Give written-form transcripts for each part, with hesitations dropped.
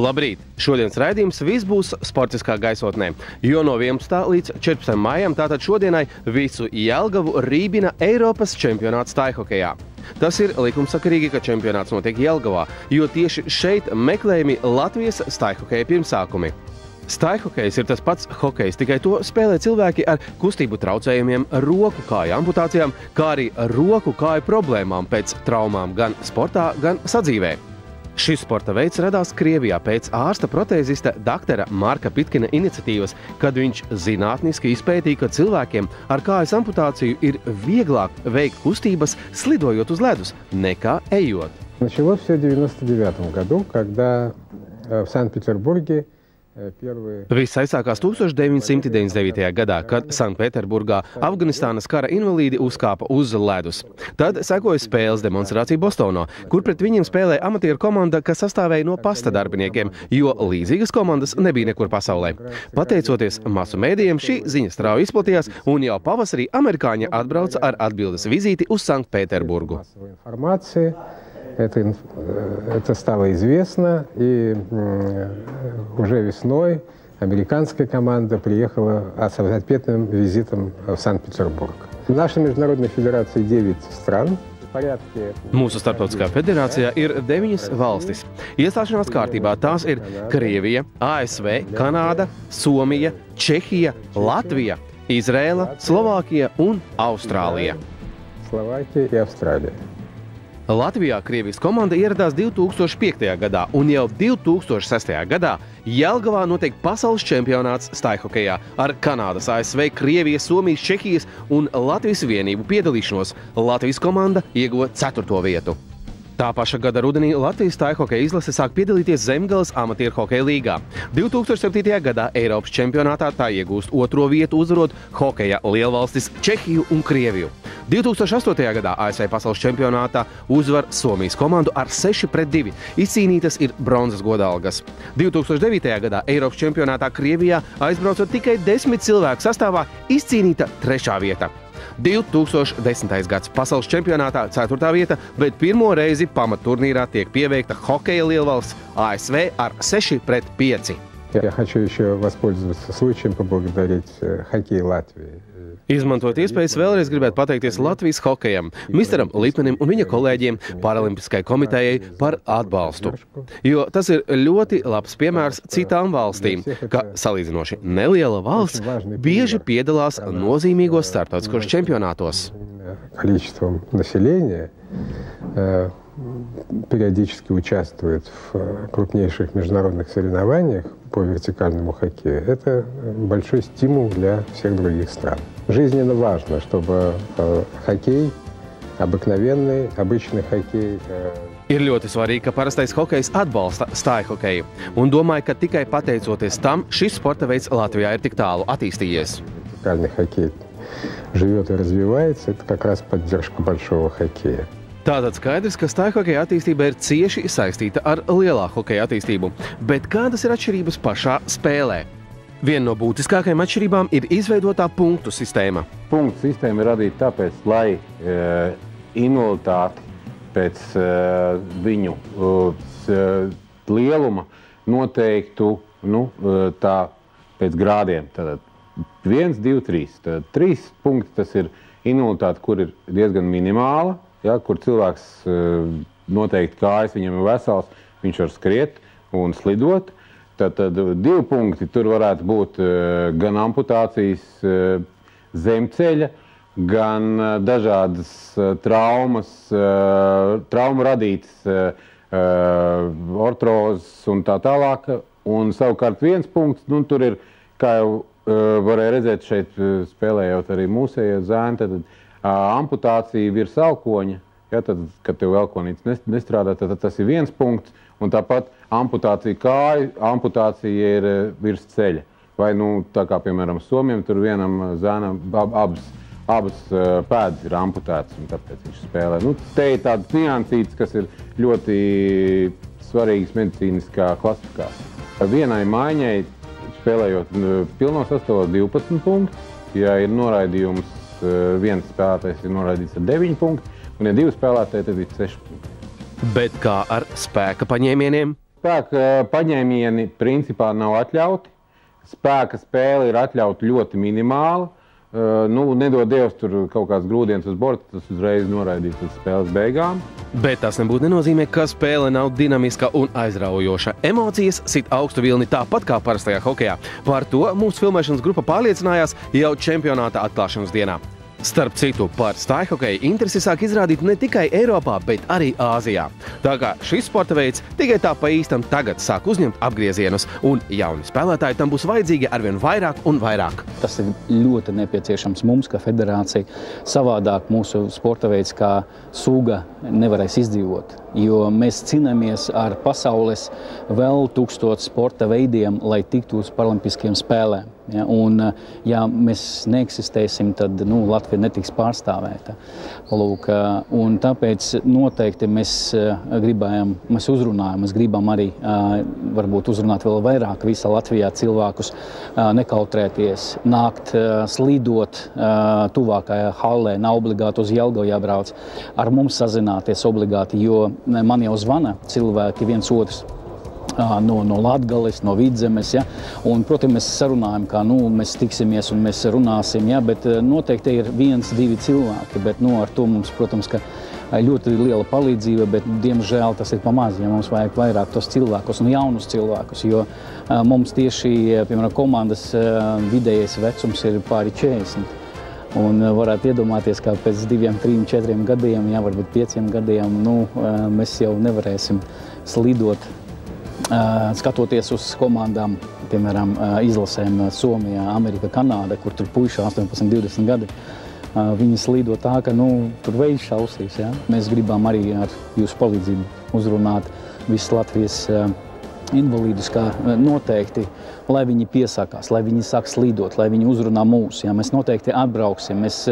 Labrīt! Šodienas raidījums viss būs sportiskā gaisotnē, jo no 11. līdz 14. maijam, tātad šodienai, visu Jelgavu rībina Eiropas čempionāts staihokejā. Tas ir likumsakarīgi, ka čempionāts notiek Jelgavā, jo tieši šeit meklējami Latvijas staihokeja pirmsākumi. Staihokejs ir tas pats hokejs, tikai to spēlē cilvēki ar kustību traucējumiem, roku kāju amputācijām, kā arī roku kāju problēmām pēc traumām gan sportā, gan sadzīvē. Šis sporta veids radās Krievijā pēc ārsta protēzista doktora Marka Pitkina iniciatīvas, kad viņš zinātniski izpētīja, ka cilvēkiem ar kājas amputāciju ir vieglāk veikt kustības, slidojot uz ledus, nekā ejot. Началось все в 1999 году, когда в Санкт-Петербурге Viss aizsākās 1999. gadā, kad Sanktpēterburgā Afganistānas kara invalīdi uzkāpa uz ledus. Tad sekoja spēles demonstrācija Bostonā, kur pret viņiem spēlēja amatieru komanda, kas sastāvēja no pasta darbiniekiem, jo līdzīgas komandas nebija nekur pasaulē. Pateicoties masu mēdījiem, šī ziņa strauji izplatījās, un jau pavasarī amerikāņi atbrauca ar atbildes vizīti uz Sanktpēterburgu. Это стало известно, и уже весной американская команда приехала с ответным визитом в Санкт-Петербург. В нашей международной федерации 9 стран. Mūsu starptautiskā federācijā ir 9 valstis. Iestāšanās kārtībā tās ir Krievija, ASV, Kanāda, Somija, Čehija, Latvija, Izrēla, Slovākija un Austrālija. Slovākija un Austrālija. Latvijā Krievijas komanda ieradās 2005. gadā, un jau 2006. gadā Jelgavā notiek pasaules čempionāts staihokejā ar Kanādas, ASV, Krievijas, Somijas, Čehijas un Latvijas vienību piedalīšanos. Latvijas komanda ieguva 4. vietu. Tā paša gada rudenī Latvijas staihokeja izlase sāk piedalīties Zemgales amatieru hokeja līgā. 2007. gadā Eiropas čempionātā tā iegūst 2. vietu, uzvarot hokeja lielvalstis Čehiju un Krieviju. 2008. gadā ASV pasaules čempionātā uzvar Somijas komandu ar 6-2. Izcīnītas ir bronzas godalgas. 2009. gadā Eiropas čempionātā Krievijā aizbraucot tikai 10 cilvēku sastāvā izcīnīta 3. vieta. 2010. gads pasaules čempionātā 4. vieta, bet pirmo reizi pamatturnīrā tiek pieveikta hokeja lielvalsts ASV ar 6-5. Я хочу еще воспользоваться случаем поблагодарить хоккей Латвии. Izmantojot iespējas, vēlreiz gribētu pateikties Latvijas hokejam, misteram Lipmanim un viņa kolēģiem Paralimpiskai komitejai par atbalstu. Jo tas ir ļoti labs piemērs citām valstīm, ka salīdzinoši neliela valsts bieži piedalās nozīmīgos starptautiskos čempionātos. Количеством населения периодически участвует в крупнейших международных соревнованиях по вертикальному хоккею. Это большой стимул для всех других стран. Жизненно важно, чтобы хоккей, обыкновенный, обычный хоккей... Ir ļoti svarīgi, ka parastais hokejs atbalsta staihokeju, un domāju, ka tikai pateicoties tam, šis sporta veids Latvijā ir tik tālu attīstījies. Вертикальный хоккей живет и развивается, это как раз поддержка большого хоккея. Tātad skaidrs, ka staihokeja attīstība ir cieši saistīta ar lielā hokeja attīstību, bet kādas ir atšķirības pašā spēlē? Viena no būtiskākajām atšķirībām ir izveidotā punktu sistēma. Punktu sistēma ir radīta tāpēc, lai invaliditāti pēc viņu lieluma noteiktu tā pēc grādiem. Tātad 1, 2, 3. Tātad 3 punkti tas ir invaliditāte, kur ir diezgan minimāla. Ja, kur cilvēks noteikti kājas, viņam ir vesels, viņš var skriet un slidot. Tad 2 punkti tur varētu būt gan amputācijas zemceļa, gan dažādas traumas, traumu radītas ortrozes un tā tālāk. Un savukārt 1 punkts, tur ir, kā jau varēja redzēt šeit spēlējot arī mūsējie zēni, tad amputācija virs elkoņa, ja, tad, kad tev elkonītis nestrādā, tad tas ir 1 punkts, un tāpat amputācija kāju, amputācija ir virs ceļa. Vai, tā kā, piemēram, Somijam, tur vienam zēnam abas pēdas ir amputētas, un tāpēc viņš spēlē. Te ir tādas niansītes, kas ir ļoti svarīgas medicīniskā klasifikācija. Vienai maiņai, spēlējot pilno sastāvā 12 punktus, ja ir noraidījums, viens spēlētājs ir noraidīts ar 9 punktu, un ja 2 spēlētāji, tad ir 6 punkti. Bet kā ar spēka paņēmieniem? spēka paņēmieni principā nav atļauti. Spēka spēle ir atļauta ļoti minimāli. Nedod Dievs tur kaut kāds grūdienis uz borta, tas uzreiz noraidīts uz spēles beigām. Bet tas nebūtu nenozīmē, ka spēle nav dinamiska un aizraujoša. Emocijas sit augstu vilni tāpat kā parastajā hokejā. Par to mūsu filmēšanas grupa pārliecinājās jau čempionāta atklāšanas dienā. Starp citu, par staihhokeju interesi sāk izrādīt ne tikai Eiropā, bet arī Āzijā. Tā kā šis sporta veids tikai tā pa īstam tagad sāk uzņemt apgriezienus, un jauni spēlētāji tam būs vajadzīgi arvien vairāk un vairāk. Tas ir ļoti nepieciešams mums, kā federācija. Savādāk mūsu sporta veids kā suga nevarēs izdzīvot, jo mēs cīnāmies ar pasaules vēl 1000 sporta veidiem, lai tiktu uz paralimpiskajām spēlēm. Ja, un, ja mēs neeksistēsim, tad Latvija netiks pārstāvēta. Lūk, un tāpēc noteikti mēs gribam arī varbūt uzrunāt vēl vairāk visā Latvijā cilvēkus, nekautrēties, nākt, slidot tuvākajā hallē, nav obligāti uz Jelgavu jābrauc, ar mums sazināties obligāti, jo man jau zvana cilvēki viens otrs. No Latgales, no Vidzemes, ja? Un, protams, mēs sarunājam, kā mēs tiksimies un mēs runāsim, ja? Bet noteikti ir 1-2 cilvēki, bet ar to mums, protams, ka ļoti liela palīdzība, bet, diemžēl, tas ir pamaz, ja mums vajag vairāk tos cilvēkus un jaunus cilvēkus, jo mums tieši, piemēram, komandas vidējais vecums ir pāri 40. Un varētu iedomāties, ka pēc 2, 3, 4 gadiem, ja, varbūt 5 gadiem, mēs jau nevarēsim slidot, skatoties uz komandām, piemēram, izlasēm Somijā, Amerika, Kanāda, kur tur puiši 18, 20 gadi. Viņi slīdo tā, ka tur vējš šausīs. Ja? Mēs gribam arī ar jūsu palīdzību uzrunāt visus Latvijas invalīdus, kā noteikti, lai viņi piesakās, lai viņi sāk slīdot, lai viņi uzrunā mūs. Ja? Mēs noteikti atbrauksim, mēs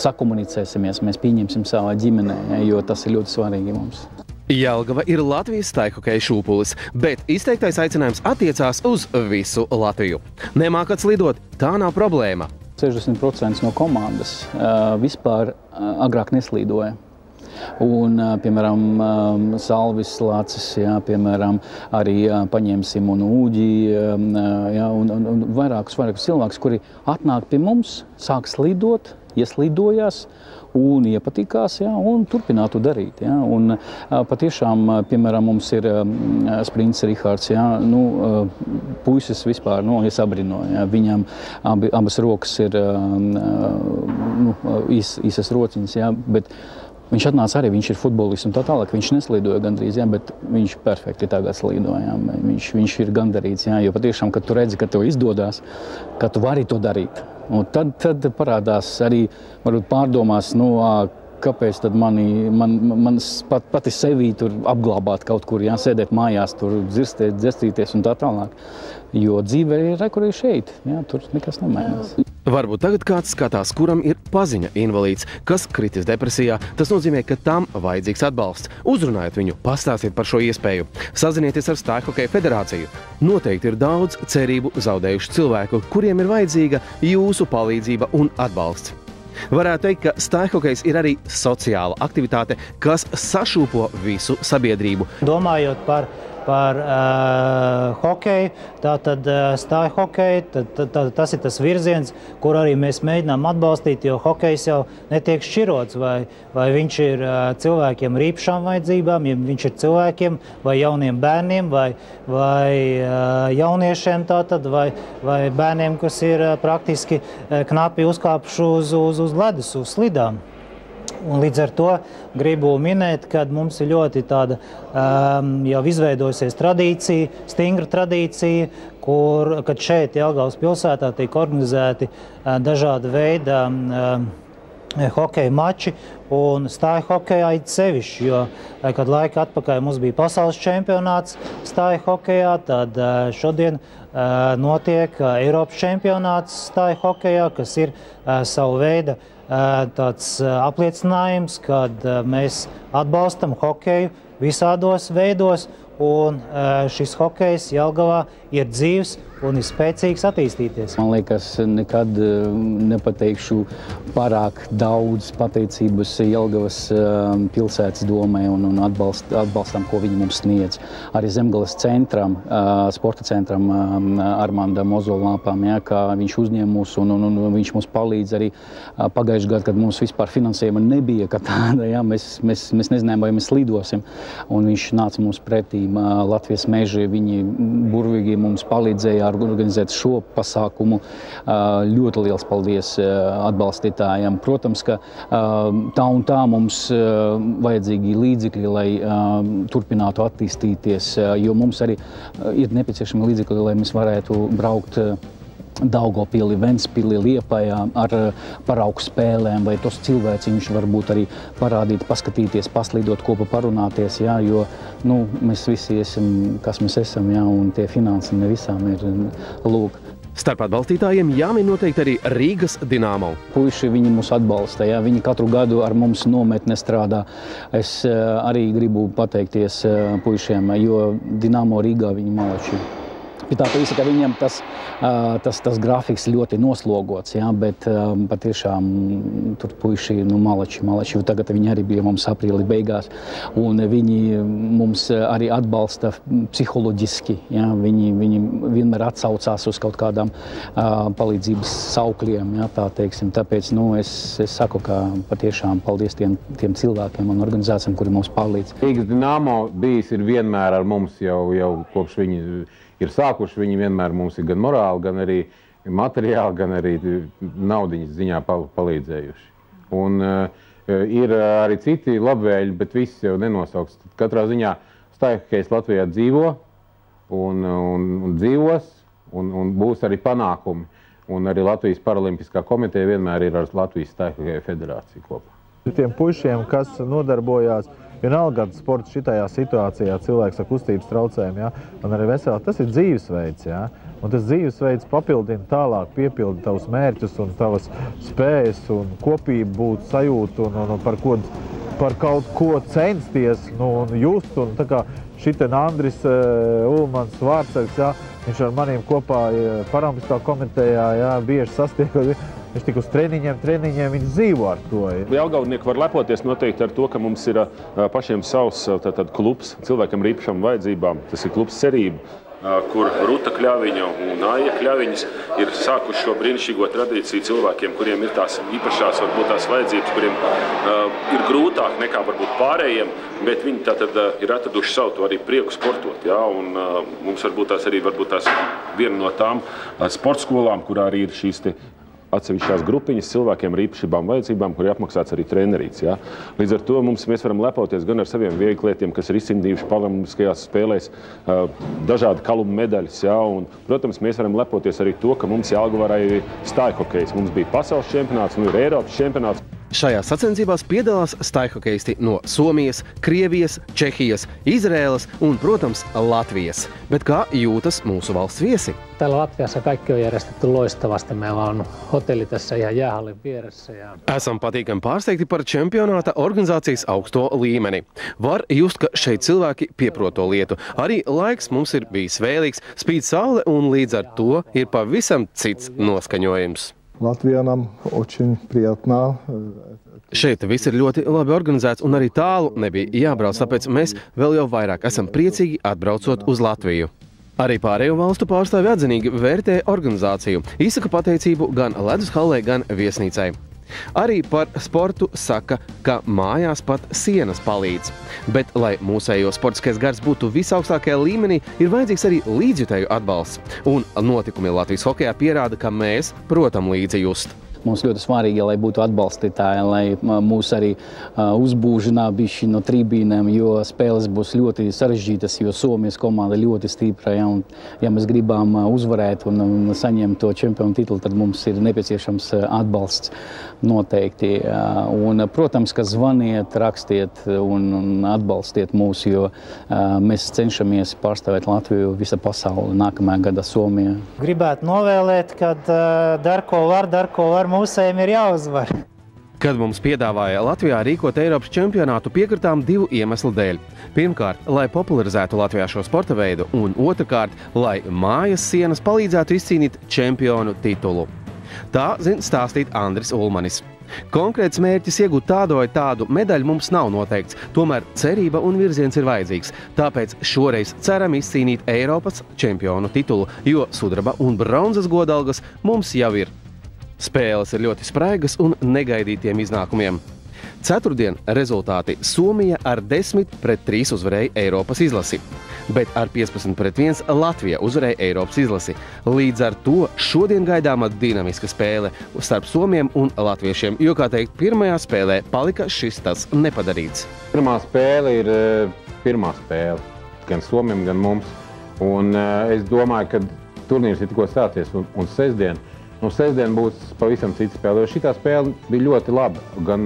sakomunicēsimies, mēs pieņemsim savā ģimenē, ja? Jo tas ir ļoti svarīgi mums. Jelgava ir Latvijas staihhokeja šūpulis, bet izteiktais aicinājums attiecās uz visu Latviju. Nemākat slidot, tā nav problēma. 60% no komandas vispār agrāk neslīdoja. Un, piemēram, Salvis Lācis, jā, piemēram, arī paņemsim un Ūģi, jā, un vairākus cilvēkus, kuri atnāk pie mums, sāk slidot, ieslidojās un iepatikās, jā, un turpinātu darīt. Jā. Un patiešām, piemēram, mums ir sprints Rihards, jā, puisis vispār, es abrinoju, jā, viņam abas rokas ir īsas rociņas, jā, bet viņš atnāca arī, viņš ir futbolists un tā tālāk, viņš neslidoja gandrīz, jā, bet viņš perfekti tagad slidoja, viņš ir gandarīts, jā, jo patiešām, kad tu redzi, ka tev izdodās, ka tu vari to darīt. Un tad parādās arī, varbūt pārdomās, kāpēc tad man pati sevī tur apglābāt kaut kur, jā, sēdēt mājās, tur dzestīties un tā tālāk. Jo dzīve ir kur ir šeit, jā, tur nekas nemainās. Varbūt tagad kāds skatās, kuram ir paziņa invalīds, kas kritis depresijā. Tas nozīmē, ka tam vajadzīgs atbalsts. Uzrunājiet viņu, pastāstiet par šo iespēju. Sazinieties ar Staihhokeja federāciju. Noteikti ir daudz cerību zaudējušu cilvēku, kuriem ir vajadzīga jūsu palīdzība un atbalsts. Varētu teikt, ka staihhokejs ir arī sociāla aktivitāte, kas sašūpo visu sabiedrību. Domājot par hokeju, tātad staihhokeju, tas ir tas virziens, kur arī mēs mēģinām atbalstīt, jo hokejs jau netiek šķirots, vai viņš ir cilvēkiem ar īpašām vajadzībām, ja viņš ir cilvēkiem vai jauniem bērniem, vai jauniešiem tātad, vai bērniem, kas ir praktiski knapi uzkāpuši uz ledus, uz slidām. Un līdz ar to gribu minēt, ka mums ir ļoti tāda jau izveidojusies tradīcija, stingra tradīcija, kad šeit Jelgavas pilsētā tiek organizēti dažāda veida hokeja mači un staihhokejā it sevišķi, jo, kad laika atpakaļ mums bija pasaules čempionāts staihhokejā, tad šodien notiek Eiropas čempionāts staihhokejā, kas ir savu veidu tāds apliecinājums, kad mēs atbalstam hokeju visādos veidos, un šis hokejs Jelgavā ir dzīvs un ir spēcīgs attīstīties. Man liekas, nekad nepateikšu pārāk daudz pateicības Jelgavas pilsētas domai un atbalstam, ko viņi mums sniedz. Arī Zemgales centram, sporta centram Armandam Ozolāpām, ja, kā viņš uzņem mūs un viņš mums palīdz arī pagājušajā gadā, kad mums vispār finansējuma nebija, ka tāda, ja, mēs nezinājām, vai mēs lidosim, un viņš nāca mums pretī. Latvijas meži, viņi burvīgi mums palīdzēja organizēt šo pasākumu. Ļoti liels paldies atbalstītājiem. Protams, ka tā un tā mums vajadzīgi līdzekļi, lai turpinātu attīstīties, jo mums arī ir nepieciešami līdzekļi, lai mēs varētu braukt Daugavpili, Ventspili, Liepājā ar paraugu spēlēm, vai tos cilvēciņus varbūt arī parādīt, paskatīties, paslīdot kopā, parunāties, jā, jo mēs visi esam, kas mēs esam, jā, un tie finansi ne visām ir lūk. Starp atbalstītājiem jāmin noteikti arī Rīgas Dinamo. Puiši viņi mūs atbalsta, jā, viņi katru gadu ar mums nometne strādā. Es arī gribu pateikties puišiem, jo Dinamo Rīgā viņi malači. Tā īsi, ka viņiem tas grafiks ļoti noslogots, jā, bet patiešām tur puiši malači. Tagad viņi arī bija mums aprīlī beigās, un viņi mums arī atbalsta psiholoģiski. Jā, viņi vienmēr atsaucās uz kaut kādām palīdzības saukļiem, jā, tā teiksim. Tāpēc es saku, ka patiešām paldies tiem cilvēkiem un organizācijām, kuri mums palīdz. Rīgas Dinamo bijis ir vienmēr ar mums jau kopš viņi ir sākuši, viņi vienmēr mums ir gan morāli, gan arī materiāli, gan arī naudiņas ziņā palīdzējuši. Un ir arī citi labvēļi, bet viss jau nenosauks. Katrā ziņā staihokejs Latvijā dzīvo un dzīvos, un būs arī panākumi. Un arī Latvijas Paralimpiskā komiteja vienmēr ir ar Latvijas Staihokeja federāciju kopā. Tiem puišiem, kas nodarbojās, vienalga sports šitajā situācijā, cilvēks ar kustības traucējumiem, ja, un arī veselā, tas ir dzīvesveids, ja, un tas dzīvesveids papildina tālāk, piepilda tavus mērķus un tavas spējas un kopību būt sajūtu un par kaut ko censties un just, un tā kā šitien Andris Ulmans Vārtsargs, ja, viņš ar maniem kopā Paralimpiskā komitejā, ja, bieži sastiekot. Viņš tik uz treniņiem, viņš dzīvo ar to. Jelgavnieki var lepoties noteikti ar to, ka mums ir pašiem savs klubs cilvēkam ar īpašām vajadzībām. Tas ir klubs Cerība, kur Ruta Kļaviņa un Aija Kļaviņas ir sākuši šo brīnišķīgo tradīciju cilvēkiem, kuriem ir tās īpašās, varbūt tās vajadzības, kuriem ir grūtāk nekā varbūt pārējiem, bet viņi tātad ir atraduši savu to arī prieku sportot. Ja? Un mums varbūt tās viena no tām sportskolām, kurā arī ir šīs atsevišķās grupiņas cilvēkiem ar īpašībām vajadzībām, kuri apmaksāts arī trenerīts. Ja? Līdz ar to mēs varam lepoties gan ar saviem vieglatlētiem, kas ir izcīnījuši paralimpiskajās spēlēs dažādi kalumu medaļas. Ja? Un, protams, mēs varam lepoties arī to, ka mums Jelgavā ir staihokejs. Mums bija pasaules čempionāts, ir Eiropas čempionāts. Šajās sacensībās piedalās staihokeisti no Somijas, Krievijas, Čehijas, Izraēlas un, protams, Latvijas. Bet kā jūtas mūsu valsts viesi? Täällä Latviassa kaikki on järjestetty loistavasti. Meillä on hotelli tässä ihan jäähallin vieressä. Esam patīkami pārsteigti par čempionāta organizācijas augsto līmeni. Var just, ka šeit cilvēki pieprot to lietu. Arī laiks mums ir bijis vēlīgs, spīd saule un līdz ar to ir pavisam cits noskaņojums. Latvijā nam очень приятно. Šeit viss ir ļoti labi organizēts un arī tālu nebija jābrauc, tāpēc mēs vēl jau vairāk esam priecīgi atbraucot uz Latviju. Arī pārējo valstu pārstāvi atzinīgi vērtē organizāciju, izsaka pateicību gan ledus hallē, gan viesnīcai. Arī par sportu saka, ka mājās pat sienas palīdz. Bet, lai mūsējo sportiskais gars būtu visaugstākajā līmenī, ir vajadzīgs arī līdzjutēju atbalsts. Un notikumi Latvijas hokejā pierāda, ka mēs protam līdzi just. Mums ļoti svarīgi, lai būtu atbalstītāji, lai mūs arī uzbūžinā bišķi no tribīnēm, jo spēles būs ļoti sarežģītas, jo Somijas komanda ļoti stipra. Ja, un, ja mēs gribam uzvarēt un saņemt to čempionu titulu, tad mums ir nepieciešams atbalsts noteikti. Un, protams, ka zvaniet, rakstiet un atbalstiet mūs, jo mēs cenšamies pārstāvēt Latviju visa pasauli nākamajā gadā Somijā. Gribētu novēlēt, kad dar ko var, mūsējiem ir jāuzvar. Kad mums piedāvāja Latvijā rīkot Eiropas čempionātu, piekritām 2 iemeslu dēļ. Pirmkārt, lai popularizētu Latvijā šo sporta veidu, un otrkārt, lai mājas sienas palīdzētu izcīnīt čempionu titulu. Tā zina stāstīt Andris Ulmanis. Konkrēts mērķis iegūt tādu vai tādu medaļu mums nav noteikts, tomēr cerība un virziens ir vajadzīgs. Tāpēc šoreiz ceram izcīnīt Eiropas čempionu titulu, jo sudraba un bronzas godalgas mums jau ir. Spēles ir ļoti spraigas un negaidītiem iznākumiem. Ceturtdien rezultāti: Somija ar 10-3 uzvarēja Eiropas izlasi, bet ar 15-1 Latvija uzvarēja Eiropas izlasi. Līdz ar to šodien gaidāma dinamiska spēle starp somiem un latviešiem, jo, kā teikt, pirmajā spēlē palika šis tas nepadarīts. Pirmā spēle ir pirmā spēle, gan somiem, gan mums. Un es domāju, ka turnīrs ir tikko sācies un sestdien būs pavisam cita spēle, jo šitā spēle bija ļoti laba, gan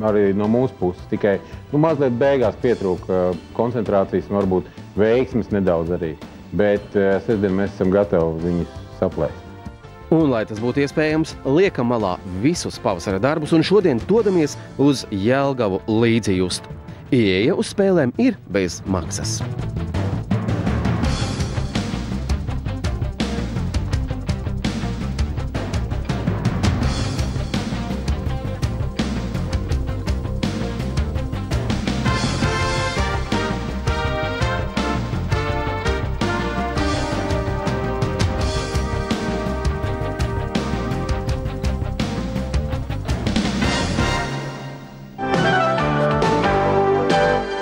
arī no mūsu puses. Tikai mazliet beigās pietrūka koncentrācijas un varbūt veiksmes nedaudz arī. Bet sestdien mēs esam gatavi viņus saplēst. Un, lai tas būtu iespējams, liekam malā visus pavasara darbus un šodien dodamies uz Jelgavu līdzi just. Ieeja uz spēlēm ir bez maksas.